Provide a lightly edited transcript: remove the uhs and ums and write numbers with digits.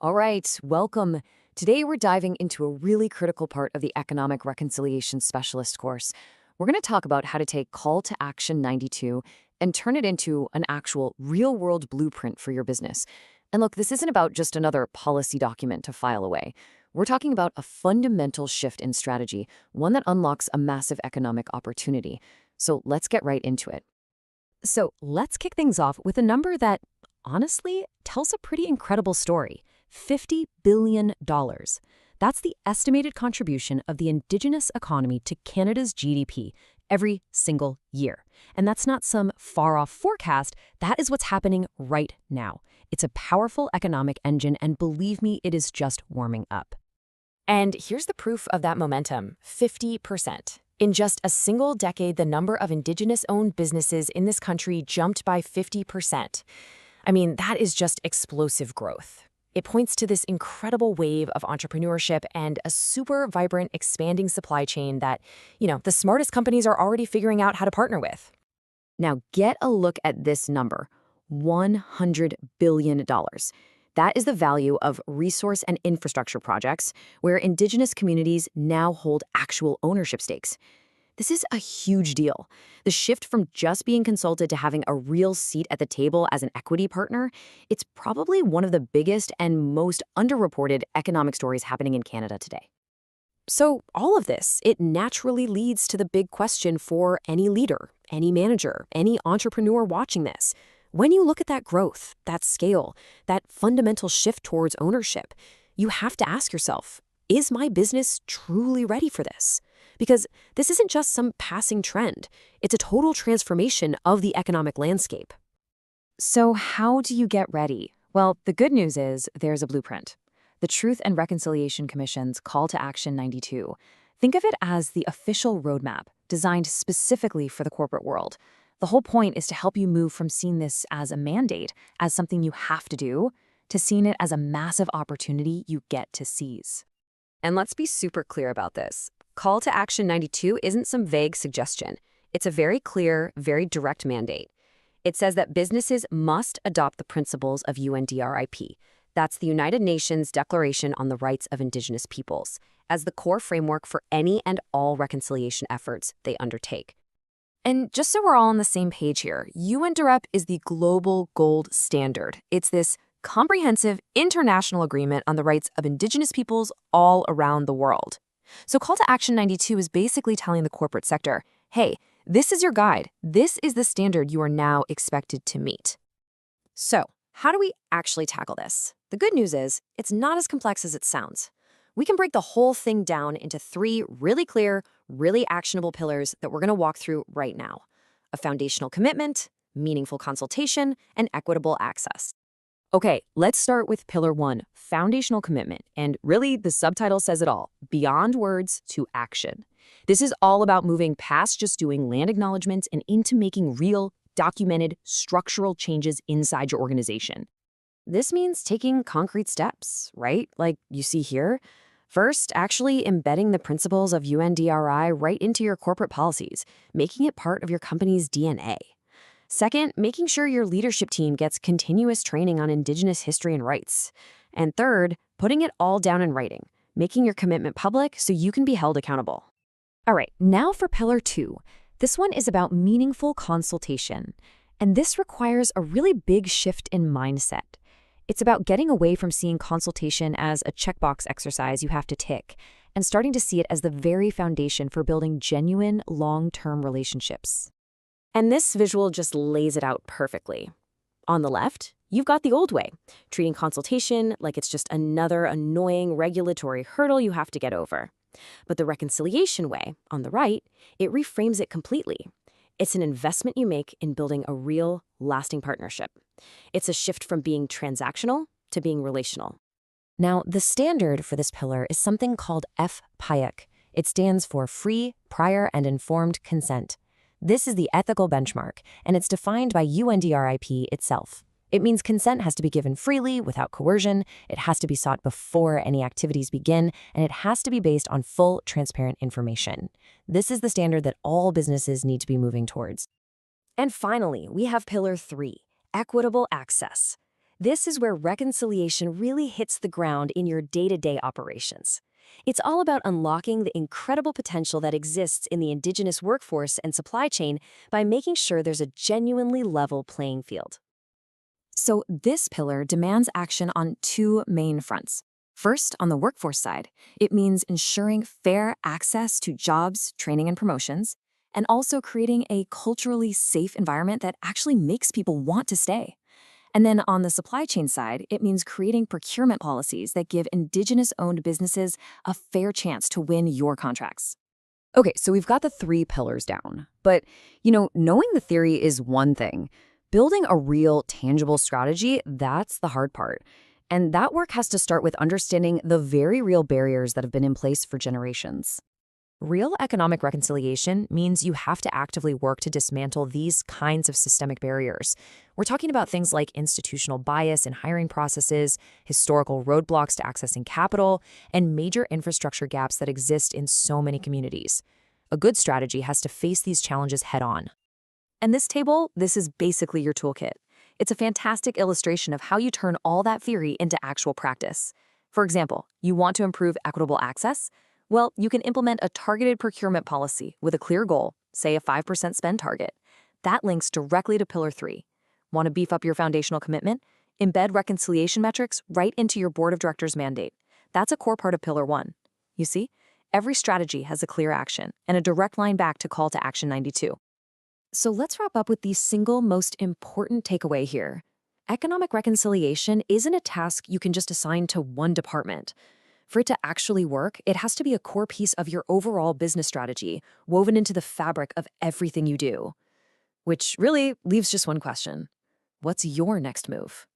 All right, welcome. Today we're diving into a really critical part of the Economic Reconciliation Specialist course. We're going to talk about how to take Call to Action 92 and turn it into an actual real-world blueprint for your business. And look, this isn't about just another policy document to file away. We're talking about a fundamental shift in strategy, one that unlocks a massive economic opportunity. So let's get right into it. So let's kick things off with a number that, honestly, tells a pretty incredible story. $50 billion. That's the estimated contribution of the Indigenous economy to Canada's GDP every single year. And that's not some far-off forecast. That is what's happening right now. It's a powerful economic engine, and believe me, it is just warming up. And here's the proof of that momentum: 50%. In just a single decade, the number of Indigenous-owned businesses in this country jumped by 50%. I mean, that is just explosive growth. It points to this incredible wave of entrepreneurship and a super vibrant, expanding supply chain that, the smartest companies are already figuring out how to partner with. Now, get a look at this number: $100 billion. That is the value of resource and infrastructure projects where Indigenous communities now hold actual ownership stakes. This is a huge deal. The shift from just being consulted to having a real seat at the table as an equity partner, it's probably one of the biggest and most underreported economic stories happening in Canada today. So all of this, it naturally leads to the big question for any leader, any manager, any entrepreneur watching this. When you look at that growth, that scale, that fundamental shift towards ownership, you have to ask yourself, is my business truly ready for this? Because this isn't just some passing trend. It's a total transformation of the economic landscape. So how do you get ready? Well, the good news is there's a blueprint. The Truth and Reconciliation Commission's Call to Action 92. Think of it as the official roadmap designed specifically for the corporate world. The whole point is to help you move from seeing this as a mandate, as something you have to do, to seeing it as a massive opportunity you get to seize. And let's be super clear about this. Call to Action 92 isn't some vague suggestion. It's a very clear, very direct mandate. It says that businesses must adopt the principles of UNDRIP. That's the United Nations Declaration on the Rights of Indigenous Peoples, as the core framework for any and all reconciliation efforts they undertake. And just so we're all on the same page here, UNDRIP is the global gold standard. It's this comprehensive international agreement on the rights of Indigenous peoples all around the world. So Call to Action 92 is basically telling the corporate sector, hey, this is your guide. This is the standard you are now expected to meet. So how do we actually tackle this? The good news is it's not as complex as it sounds. We can break the whole thing down into 3 really clear, really actionable pillars that we're going to walk through right now: a foundational commitment, meaningful consultation, and equitable access. Okay, let's start with pillar 1, foundational commitment. And really, the subtitle says it all: beyond words to action. This is all about moving past just doing land acknowledgements and into making real, documented, structural changes inside your organization. This means taking concrete steps, right? Like you see here. First, actually embedding the principles of UNDRI right into your corporate policies, making it part of your company's DNA. Second, making sure your leadership team gets continuous training on Indigenous history and rights. And third, putting it all down in writing, making your commitment public so you can be held accountable. All right, now for pillar 2. This one is about meaningful consultation. And this requires a really big shift in mindset. It's about getting away from seeing consultation as a checkbox exercise you have to tick and starting to see it as the very foundation for building genuine, long-term relationships. And this visual just lays it out perfectly. On the left, you've got the old way, treating consultation like it's just another annoying regulatory hurdle you have to get over. But the reconciliation way, on the right, it reframes it completely. It's an investment you make in building a real, lasting partnership. It's a shift from being transactional to being relational. Now, the standard for this pillar is something called FPIC. It stands for Free, Prior, and Informed Consent. This is the ethical benchmark, and it's defined by UNDRIP itself. It means consent has to be given freely, without coercion, it has to be sought before any activities begin, and it has to be based on full, transparent information. This is the standard that all businesses need to be moving towards. And finally, we have pillar 3, equitable access. This is where reconciliation really hits the ground in your day-to-day operations. It's all about unlocking the incredible potential that exists in the Indigenous workforce and supply chain by making sure there's a genuinely level playing field. So this pillar demands action on two main fronts. First, on the workforce side, it means ensuring fair access to jobs, training, and promotions, and also creating a culturally safe environment that actually makes people want to stay. And then on the supply chain side, it means creating procurement policies that give Indigenous-owned businesses a fair chance to win your contracts. Okay, so we've got the three pillars down. But, knowing the theory is one thing. Building a real, tangible strategy, that's the hard part. And that work has to start with understanding the very real barriers that have been in place for generations. Real economic reconciliation means you have to actively work to dismantle these kinds of systemic barriers. We're talking about things like institutional bias in hiring processes, historical roadblocks to accessing capital, and major infrastructure gaps that exist in so many communities. A good strategy has to face these challenges head-on. And this table, this is basically your toolkit. It's a fantastic illustration of how you turn all that theory into actual practice. For example, you want to improve equitable access? Well, you can implement a targeted procurement policy with a clear goal, say a 5% spend target. That links directly to Pillar 3. Want to beef up your foundational commitment? Embed reconciliation metrics right into your board of directors mandate. That's a core part of Pillar 1. You see, every strategy has a clear action and a direct line back to Call to Action 92. So let's wrap up with the single most important takeaway here. Economic reconciliation isn't a task you can just assign to one department. For it to actually work, it has to be a core piece of your overall business strategy, woven into the fabric of everything you do. Which really leaves just one question. What's your next move?